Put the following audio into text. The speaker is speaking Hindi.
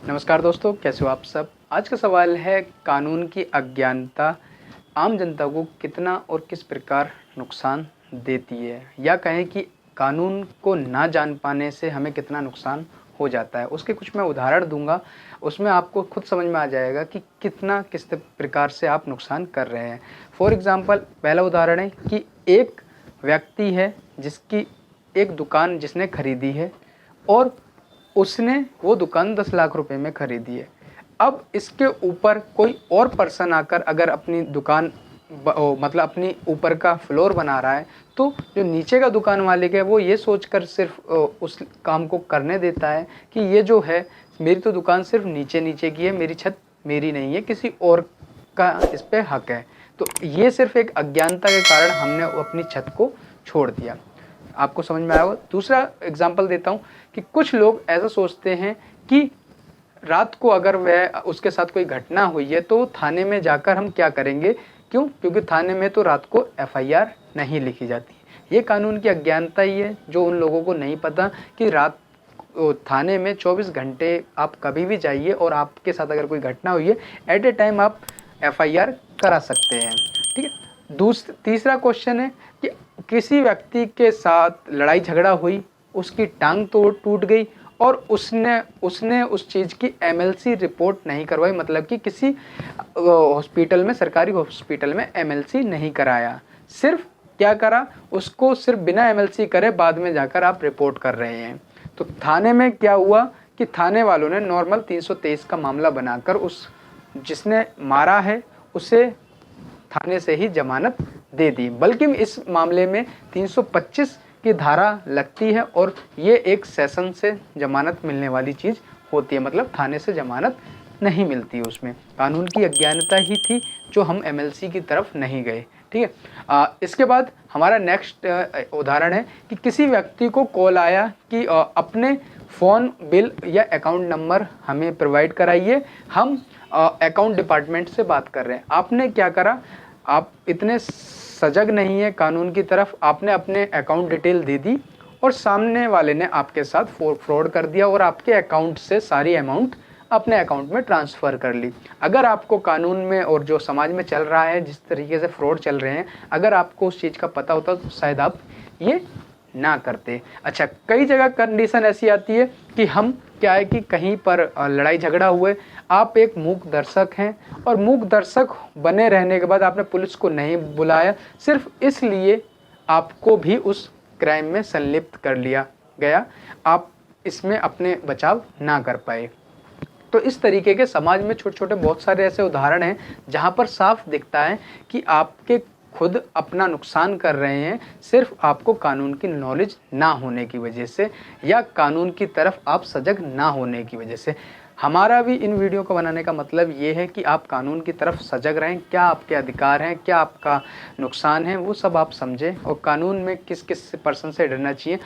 नमस्कार दोस्तों, कैसे हो आप सब। आज का सवाल है, कानून की अज्ञानता आम जनता को कितना और किस प्रकार नुकसान देती है, या कहें कि कानून को ना जान पाने से हमें कितना नुकसान हो जाता है। उसके कुछ मैं उदाहरण दूंगा, उसमें आपको खुद समझ में आ जाएगा कि कितना किस प्रकार से आप नुकसान कर रहे हैं। फॉर एग्ज़ाम्पल, पहला उदाहरण है कि एक व्यक्ति है जिसकी एक दुकान जिसने खरीदी है और उसने वो दुकान 10 लाख रुपए में खरीदी है। अब इसके ऊपर कोई और पर्सन आकर अगर अपनी दुकान मतलब अपनी ऊपर का फ्लोर बना रहा है, तो जो नीचे का दुकान मालिक है वो ये सोचकर सिर्फ उस काम को करने देता है कि ये जो है, मेरी तो दुकान सिर्फ नीचे नीचे की है, मेरी छत मेरी नहीं है, किसी और का इस पे हक है। तो ये सिर्फ एक अज्ञानता के कारण हमने अपनी छत को छोड़ दिया। आपको समझ में आया होगा। दूसरा एग्जाम्पल देता हूँ कि कुछ लोग ऐसा सोचते हैं कि रात को अगर वह उसके साथ कोई घटना हुई है तो थाने में जाकर हम क्या करेंगे, क्यों? क्योंकि थाने में तो रात को एफआईआर नहीं लिखी जाती। ये कानून की अज्ञानता ही है, जो उन लोगों को नहीं पता कि रात थाने में 24 घंटे आप कभी भी जाइए और आपके साथ अगर कोई घटना हुई है, एट ए टाइम आप एफआईआर करा सकते हैं। ठीक है। तीसरा क्वेश्चन है कि किसी व्यक्ति के साथ लड़ाई झगड़ा हुई, उसकी टांग टूट गई और उसने उस चीज़ की एमएलसी रिपोर्ट नहीं करवाई, मतलब कि किसी हॉस्पिटल में, सरकारी हॉस्पिटल में एमएलसी नहीं कराया। सिर्फ क्या करा, उसको सिर्फ बिना एमएलसी करे बाद में जाकर आप रिपोर्ट कर रहे हैं। तो थाने में क्या हुआ कि थाने वालों ने नॉर्मल 323 का मामला बनाकर उस जिसने मारा है उसे थाने से ही जमानत दे दी। बल्कि इस मामले में 325 की धारा लगती है और ये एक सेशन से जमानत मिलने वाली चीज़ होती है, मतलब थाने से जमानत नहीं मिलती। उसमें कानून की अज्ञानता ही थी जो हम एमएलसी की तरफ नहीं गए। ठीक है। इसके बाद हमारा नेक्स्ट उदाहरण है कि किसी व्यक्ति को कॉल आया कि अपने फ़ोन बिल या अकाउंट नंबर हमें प्रोवाइड कराइए, हम अकाउंट डिपार्टमेंट से बात कर रहे हैं। आपने क्या करा, आप इतने सजग नहीं है कानून की तरफ, आपने अपने अकाउंट डिटेल दे दी और सामने वाले ने आपके साथ फ्रॉड कर दिया और आपके अकाउंट से सारी अमाउंट अपने अकाउंट में ट्रांसफ़र कर ली। अगर आपको कानून में और जो समाज में चल रहा है, जिस तरीके से फ्रॉड चल रहे हैं, अगर आपको उस चीज़ का पता होता तो शायद आप ये ना करते। अच्छा, कई जगह कंडीशन ऐसी आती है कि हम क्या है कि कहीं पर लड़ाई झगड़ा हुए, आप एक मूक दर्शक हैं और मूक दर्शक बने रहने के बाद आपने पुलिस को नहीं बुलाया, सिर्फ इसलिए आपको भी उस क्राइम में संलिप्त कर लिया गया, आप इसमें अपने बचाव ना कर पाए। तो इस तरीके के समाज में छोटे छोटे बहुत सारे ऐसे उदाहरण हैं जहाँ पर साफ दिखता है कि आपके खुद अपना नुकसान कर रहे हैं, सिर्फ आपको कानून की नॉलेज ना होने की वजह से या कानून की तरफ आप सजग ना होने की वजह से। हमारा भी इन वीडियो को बनाने का मतलब ये है कि आप कानून की तरफ सजग रहें, क्या आपके अधिकार हैं, क्या आपका नुकसान है, वो सब आप समझें और कानून में किस किस पर्सन से डरना चाहिए